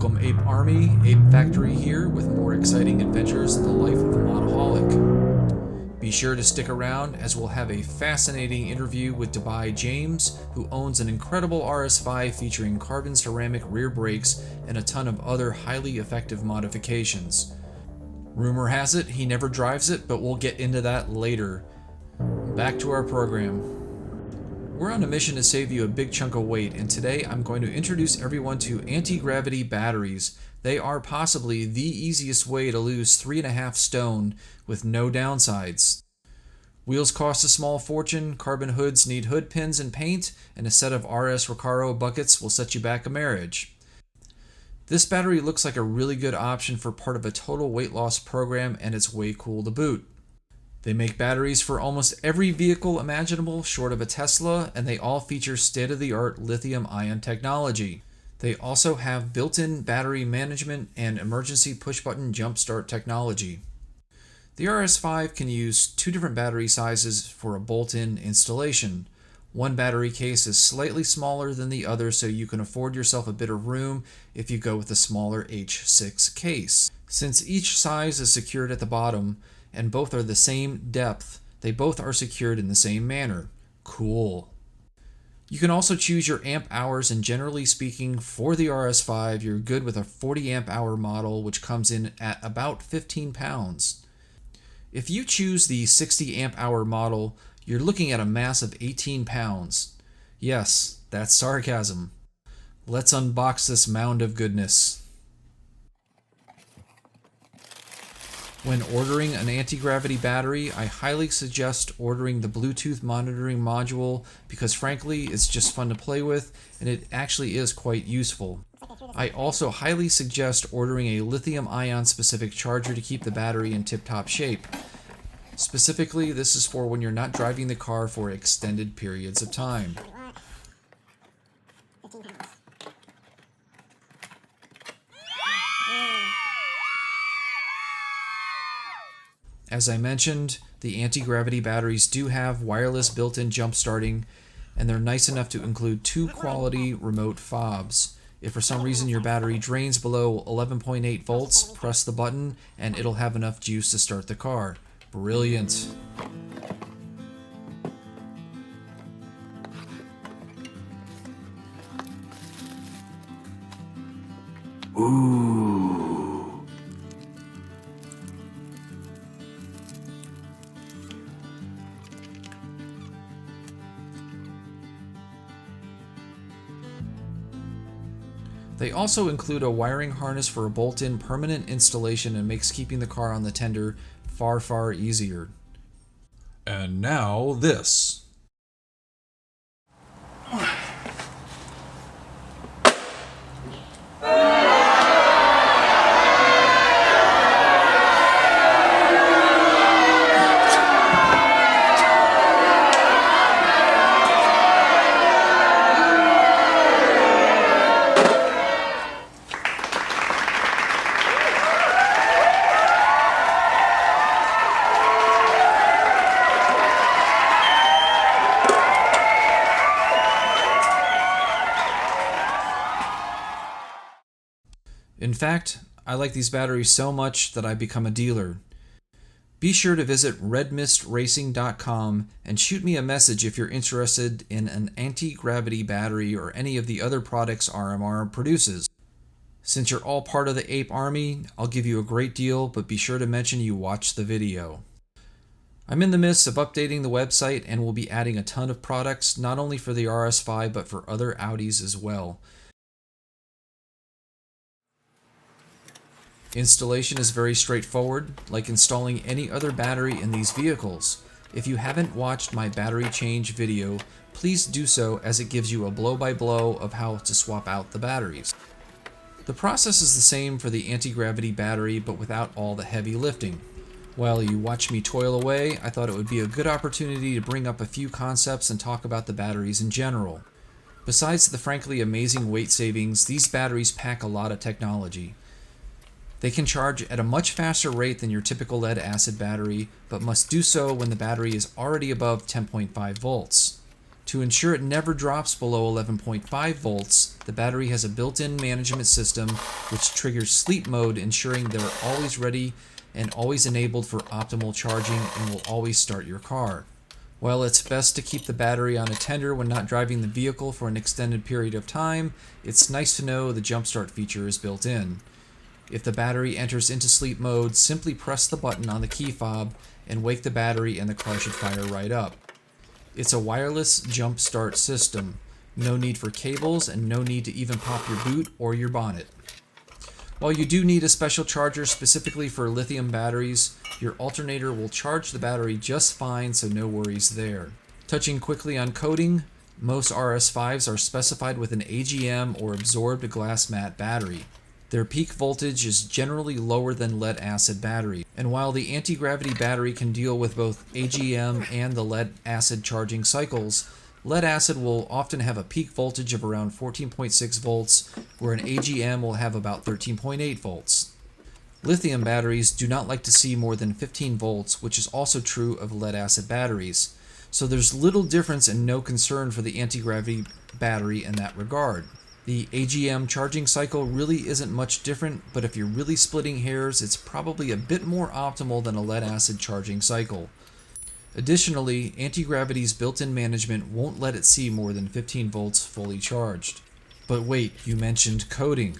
Welcome Ape Army, Ape Factory here with more exciting adventures in the life of a monoholic. Be sure to stick around as we'll have a fascinating interview with Dubai James, who owns an incredible RS5 featuring carbon ceramic rear brakes and a ton of other highly effective modifications. Rumor has it he never drives it, but we'll get into that later. Back to our program. We're on a mission to save you a big chunk of weight, and today I'm going to introduce everyone to anti-gravity batteries. They are possibly the easiest way to lose 3.5 stone with no downsides. Wheels cost a small fortune, carbon hoods need hood pins and paint, and a set of RS Recaro buckets will set you back a marriage. This battery looks like a really good option for part of a total weight loss program, and it's way cool to boot. They make batteries for almost every vehicle imaginable short of a Tesla, and they all feature state-of-the-art lithium-ion technology. They also have built-in battery management and emergency push-button jump-start technology. The RS5 can use 2 different battery sizes for a bolt-in installation. One battery case is slightly smaller than the other, so you can afford yourself a bit of room if you go with a smaller H6 case. Since each size is secured at the bottom, and both are the same depth, they both are secured in the same manner. Cool. You can also choose your amp hours, and generally speaking, for the RS5, you're good with a 40 amp hour model, which comes in at about 15 pounds. If you choose the 60 amp hour model, you're looking at a mass of 18 pounds. Yes, that's sarcasm. Let's unbox this mound of goodness. When ordering an anti-gravity battery, I highly suggest ordering the Bluetooth monitoring module because frankly, it's just fun to play with and it actually is quite useful. I also highly suggest ordering a lithium-ion specific charger to keep the battery in tip-top shape. Specifically, this is for when you're not driving the car for extended periods of time. As I mentioned, the anti-gravity batteries do have wireless built-in jump starting, and they're nice enough to include 2 quality remote fobs. If for some reason your battery drains below 11.8 volts, press the button and it'll have enough juice to start the car. Brilliant. Ooh. They also include a wiring harness for a bolt-in permanent installation and makes keeping the car on the tender far easier. And now this. In fact, I like these batteries so much that I've become a dealer. Be sure to visit redmistracing.com and shoot me a message if you're interested in an anti-gravity battery or any of the other products RMR produces. Since you're all part of the Ape Army, I'll give you a great deal, but be sure to mention you watched the video. I'm in the midst of updating the website and will be adding a ton of products, not only for the RS5 but for other Audis as well. Installation is very straightforward, like installing any other battery in these vehicles. If you haven't watched my battery change video, please do so as it gives you a blow-by-blow of how to swap out the batteries. The process is the same for the anti-gravity battery, but without all the heavy lifting. While you watch me toil away, I thought it would be a good opportunity to bring up a few concepts and talk about the batteries in general. Besides the frankly amazing weight savings, these batteries pack a lot of technology. They can charge at a much faster rate than your typical lead-acid battery, but must do so when the battery is already above 10.5 volts. To ensure it never drops below 11.5 volts, the battery has a built-in management system which triggers sleep mode, ensuring they're always ready and always enabled for optimal charging and will always start your car. While it's best to keep the battery on a tender when not driving the vehicle for an extended period of time, it's nice to know the jump start feature is built in. If the battery enters into sleep mode, simply press the button on the key fob and wake the battery and the car should fire right up. It's a wireless jump start system. No need for cables and no need to even pop your boot or your bonnet. While you do need a special charger specifically for lithium batteries, your alternator will charge the battery just fine, so no worries there. Touching quickly on coating, most RS5s are specified with an AGM or absorbed glass mat battery. Their peak voltage is generally lower than lead acid battery, and while the anti-gravity battery can deal with both AGM and the lead acid charging cycles, lead acid will often have a peak voltage of around 14.6 volts, where an AGM will have about 13.8 volts. Lithium batteries do not like to see more than 15 volts, which is also true of lead acid batteries, so there's little difference and no concern for the anti-gravity battery in that regard. The AGM charging cycle really isn't much different, but if you're really splitting hairs, it's probably a bit more optimal than a lead acid charging cycle. Additionally, anti-gravity's built-in management won't let it see more than 15 volts fully charged. But wait, you mentioned coating.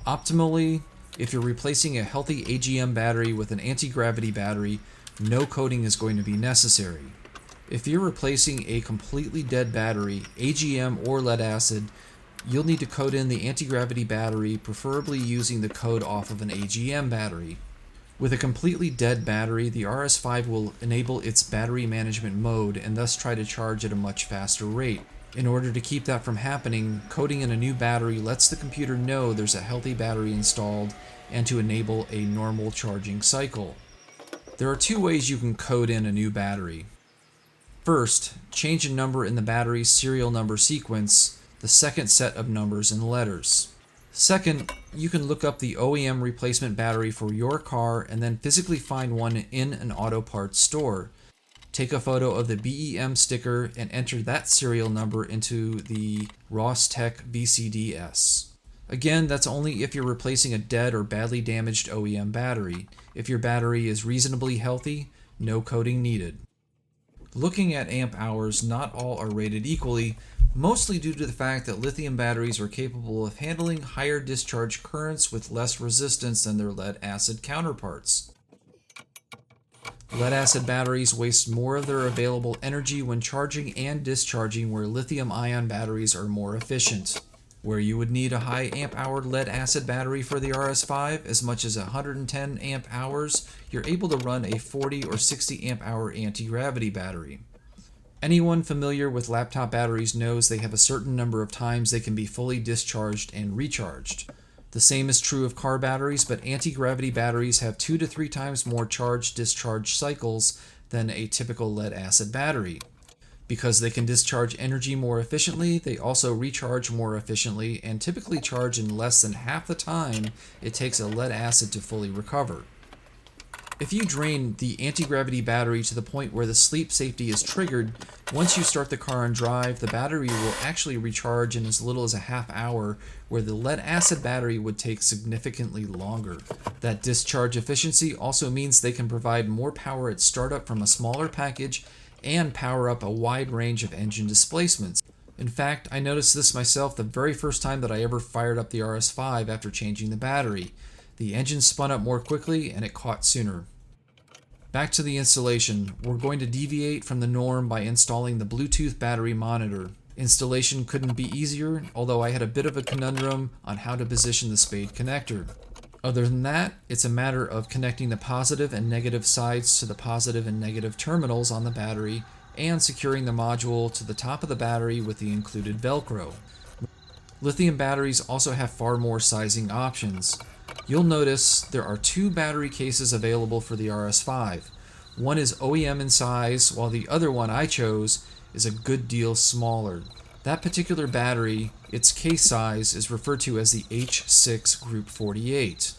Optimally, if you're replacing a healthy AGM battery with an anti-gravity battery, no coating is going to be necessary. If you're replacing a completely dead battery, AGM or lead acid, you'll need to coat in the anti-gravity battery, preferably using the code off of an AGM battery. With a completely dead battery, the RS5 will enable its battery management mode and thus try to charge at a much faster rate. In order to keep that from happening, coding in a new battery lets the computer know there's a healthy battery installed and to enable a normal charging cycle. There are two ways you can code in a new battery. First, change a number in the battery's serial number sequence, the second set of numbers and letters. Second, you can look up the OEM replacement battery for your car and then physically find one in an auto parts store. Take a photo of the BEM sticker and enter that serial number into the Rostec VCDS. Again, that's only if you're replacing a dead or badly damaged OEM battery. If your battery is reasonably healthy, no coding needed. Looking at amp hours, not all are rated equally, mostly due to the fact that lithium batteries are capable of handling higher discharge currents with less resistance than their lead acid counterparts. Lead acid batteries waste more of their available energy when charging and discharging, where lithium ion batteries are more efficient. Where you would need a high amp hour lead acid battery for the RS5, as much as 110 amp hours, you're able to run a 40 or 60 amp hour anti-gravity battery. Anyone familiar with laptop batteries knows they have a certain number of times they can be fully discharged and recharged. The same is true of car batteries, but anti-gravity batteries have 2 to 3 times more charge-discharge cycles than a typical lead acid battery. Because they can discharge energy more efficiently, they also recharge more efficiently and typically charge in less than half the time it takes a lead acid to fully recover. If you drain the anti-gravity battery to the point where the sleep safety is triggered, once you start the car and drive, the battery will actually recharge in as little as a half hour, where the lead acid battery would take significantly longer. That discharge efficiency also means they can provide more power at startup from a smaller package and power up a wide range of engine displacements. In fact, I noticed this myself the very first time that I ever fired up the RS5 after changing the battery. The engine spun up more quickly and it caught sooner. Back to the installation. We're going to deviate from the norm by installing the Bluetooth battery monitor. Installation couldn't be easier, although I had a bit of a conundrum on how to position the spade connector. Other than that, it's a matter of connecting the positive and negative sides to the positive and negative terminals on the battery and securing the module to the top of the battery with the included Velcro. Lithium batteries also have far more sizing options. You'll notice there are 2 battery cases available for the RS5. One is OEM in size, while the other one I chose is a good deal smaller. That particular battery, its case size, is referred to as the H6 Group 48.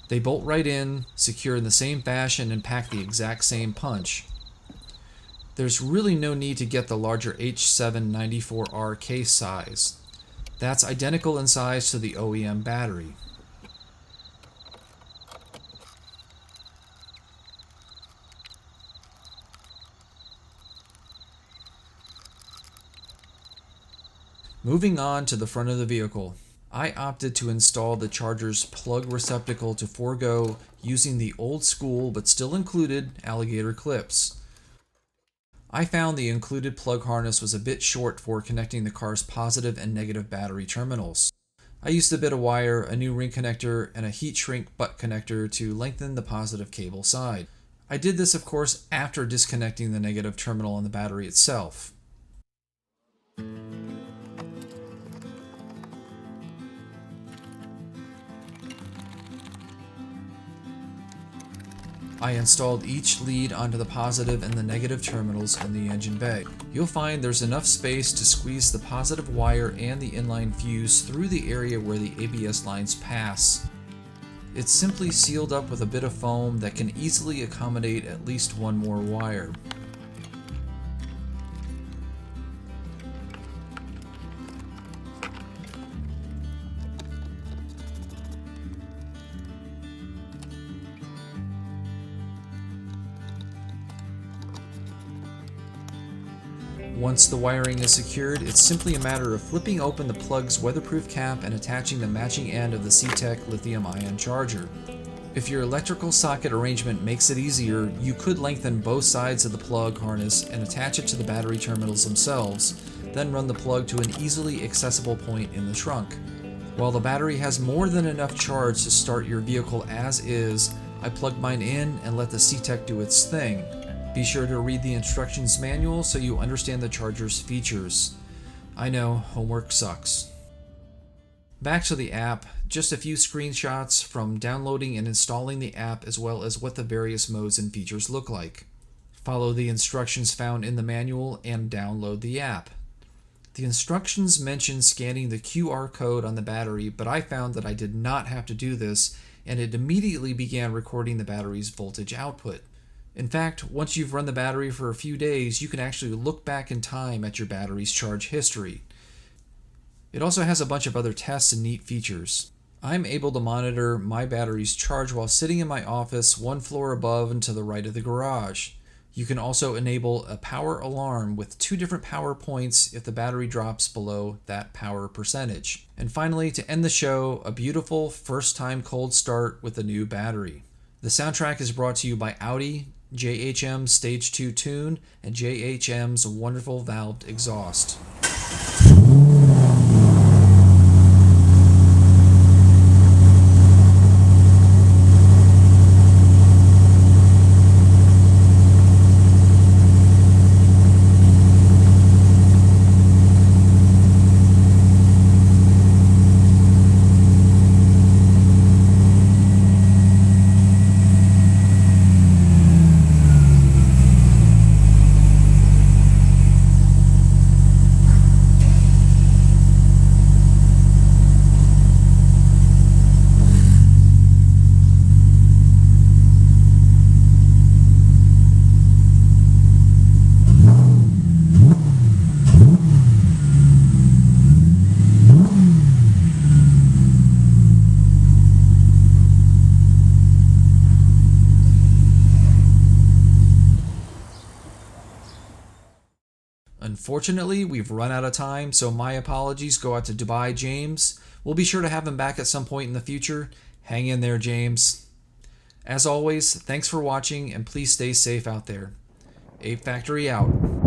They bolt right in, secure in the same fashion, and pack the exact same punch. There's really no need to get the larger H794R case size. That's identical in size to the OEM battery. Moving on to the front of the vehicle, I opted to install the charger's plug receptacle to forego using the old school but still included alligator clips. I found the included plug harness was a bit short for connecting the car's positive and negative battery terminals. I used a bit of wire, a new ring connector, and a heat shrink butt connector to lengthen the positive cable side. I did this, of course, after disconnecting the negative terminal on the battery itself. I installed each lead onto the positive and the negative terminals in the engine bay. You'll find there's enough space to squeeze the positive wire and the inline fuse through the area where the ABS lines pass. It's simply sealed up with a bit of foam that can easily accommodate at least one more wire. Once the wiring is secured, it's simply a matter of flipping open the plug's weatherproof cap and attaching the matching end of the C-Tech lithium-ion charger. If your electrical socket arrangement makes it easier, you could lengthen both sides of the plug harness and attach it to the battery terminals themselves, then run the plug to an easily accessible point in the trunk. While the battery has more than enough charge to start your vehicle as is, I plugged mine in and let the C-Tech do its thing. Be sure to read the instructions manual so you understand the charger's features. I know, homework sucks. Back to the app, just a few screenshots from downloading and installing the app as well as what the various modes and features look like. Follow the instructions found in the manual and download the app. The instructions mention scanning the QR code on the battery, but I found that I did not have to do this, and it immediately began recording the battery's voltage output. In fact, once you've run the battery for a few days, you can actually look back in time at your battery's charge history. It also has a bunch of other tests and neat features. I'm able to monitor my battery's charge while sitting in my office one floor above and to the right of the garage. You can also enable a power alarm with 2 different power points if the battery drops below that power percentage. And finally, to end the show, a beautiful first-time cold start with a new battery. The soundtrack is brought to you by Audi, JHM's Stage 2 Tune, and JHM's wonderful valved exhaust. Unfortunately, we've run out of time, so my apologies go out to Dubai James. We'll be sure to have him back at some point in the future. Hang in there, James. As always, thanks for watching, and please stay safe out there. Ape Factory out.